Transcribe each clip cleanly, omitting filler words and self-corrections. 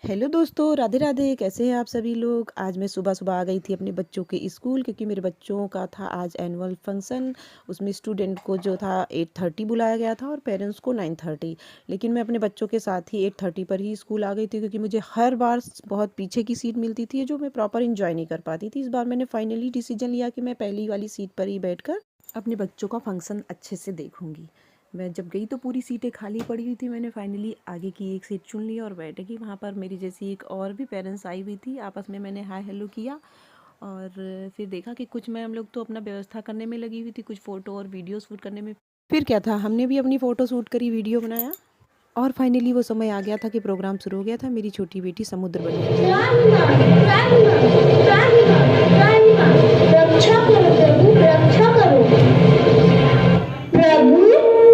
Hello दोस्तों, राधे राधे। कैसे हैं आप सभी लोग। आज मैं सुबह सुबह आ गई थी अपने बच्चों के स्कूल, क्योंकि मेरे बच्चों का था आज एनुअल फंक्शन। उसमें स्टूडेंट को जो था 8:30 बुलाया गया था और पेरेंट्स को 9:30। लेकिन मैं अपने बच्चों के साथ ही 8:30 पर ही स्कूल आ गई थी, क्योंकि मुझे हर बार बहुत पीछे की सीट मिलती थी जो मैं प्रॉपर इंजॉय नहीं कर पाती थी। इस बार मैंने फाइनली डिसीजन लिया कि मैं पहली वाली सीट पर ही बैठ अपने बच्चों का फंक्शन अच्छे से देखूंगी। मैं जब गई तो पूरी सीटें खाली पड़ी हुई थी। मैंने फाइनली आगे की एक सीट चुन ली और बैठ गई। वहाँ पर मेरी जैसी एक और भी पेरेंट्स आई हुई थी। आपस में मैंने हाय हेलो किया और फिर देखा कि कुछ मैं हम लोग तो अपना व्यवस्था करने में लगी हुई थी, कुछ फ़ोटो और वीडियो शूट करने में। फिर क्या था, हमने भी अपनी फ़ोटो शूट करी, वीडियो बनाया और फाइनली वो समय आ गया था कि प्रोग्राम शुरू हो गया था। मेरी छोटी बेटी समुद्र बन प्रभु,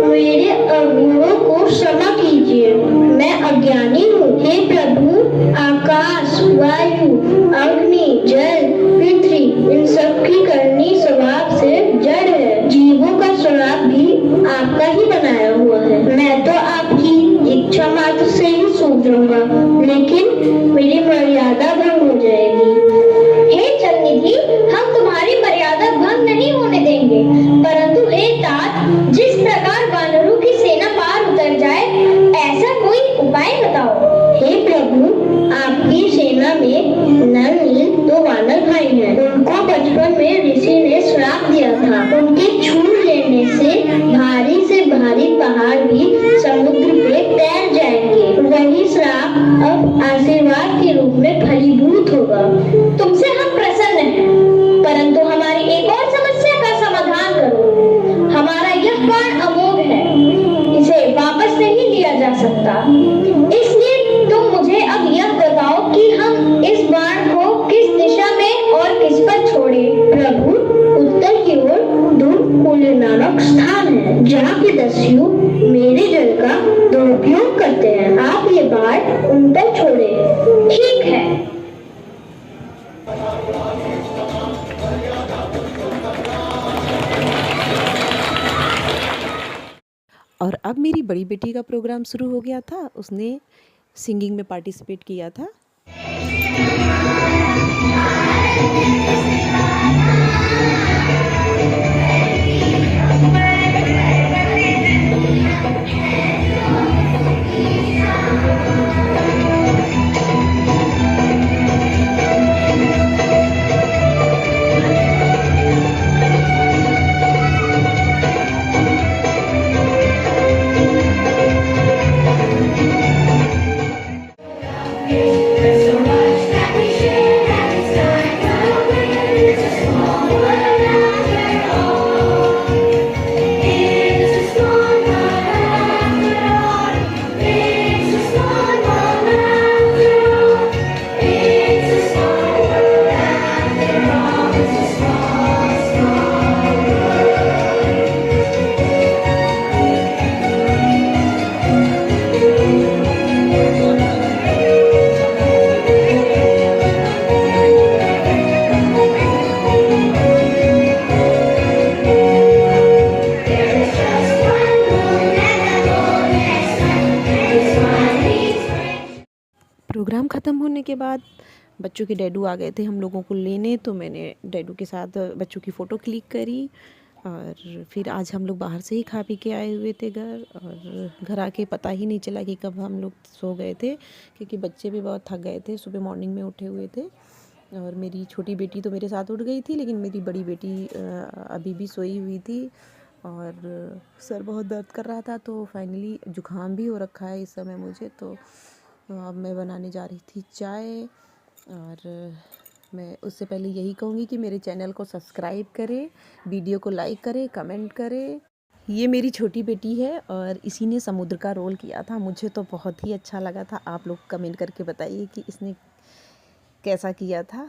मेरे अवगुणों को क्षमा कीजिए। मैं अज्ञानी हूँ। हे प्रभु, आकाश, वायु, अग्नि, जल, पृथ्वी, इन सब की करनी स्वभाव से जड़ है। जीवों का स्वभाव भी आपका ही बनाया हुआ है। मैं तो आपकी इच्छा मात्र से ही सूझूंगा, लेकिन मेरी मर्यादा भंग हो जाएगी। हे जलनिधि, हम तुम्हारी मर्यादा भंग नहीं होने देंगे, परंतु हे तात, जिस प्रकार वानरों की सेना पार उतर जाए, ऐसा कोई उपाय बताओ। हे प्रभु, आपकी सेना में नर नील 2 वानर भाई हैं। उनको बचपन में ऋषि ने श्राप दिया था। उनके छू लेने से भारी पहाड़ भी समुद्र पे तैर जाएंगे। वही श्राप अब आशीर्वाद के रूप में फलीभूत होगा। तुमसे हम प्रसन्न हैं, परंतु हमारी एक और समस्या का समाधान करो। हमारा यह बाण अमोघ है, इसे वापस नहीं लिया जा सकता। इसलिए तुम मुझे अब यह बताओ कि हम इस बाण को किस दिशा में और किस पर छोड़े। प्रभु, उत्तर की ओर दूरकूल्य नामक स्थान है, जहाँ के दस्यु मेरे जल का दुरुपयोग करते हैं। आप ये बाण उन पर छोड़े। ठीक है। और अब मेरी बड़ी बेटी का प्रोग्राम शुरू हो गया था। उसने सिंगिंग में पार्टिसिपेट किया था। प्रोग्राम ख़त्म होने के बाद बच्चों के डैडू आ गए थे हम लोगों को लेने, तो मैंने डैडू के साथ बच्चों की फ़ोटो क्लिक करी। और फिर आज हम लोग बाहर से ही खा पी के आए हुए थे घर, और घर आके पता ही नहीं चला कि कब हम लोग सो गए थे, क्योंकि बच्चे भी बहुत थक गए थे, सुबह मॉर्निंग में उठे हुए थे। और मेरी छोटी बेटी तो मेरे साथ उठ गई थी, लेकिन मेरी बड़ी बेटी अभी भी सोई हुई थी और सर बहुत दर्द कर रहा था। तो फाइनली जुकाम भी हो रखा है इस समय मुझे। तो अब मैं बनाने जा रही थी चाय। और मैं उससे पहले यही कहूँगी कि मेरे चैनल को सब्सक्राइब करें, वीडियो को लाइक करें, कमेंट करें। ये मेरी छोटी बेटी है और इसी ने समुद्र का रोल किया था। मुझे तो बहुत ही अच्छा लगा था। आप लोग कमेंट करके बताइए कि इसने कैसा किया था।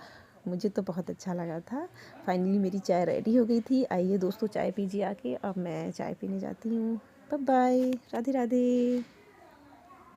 मुझे तो बहुत अच्छा लगा था। फाइनली मेरी चाय रेडी हो गई थी। आइए दोस्तों, चाय पीजिए आके। अब मैं चाय पीने जाती हूँ। Bye bye, Radhe Radhe.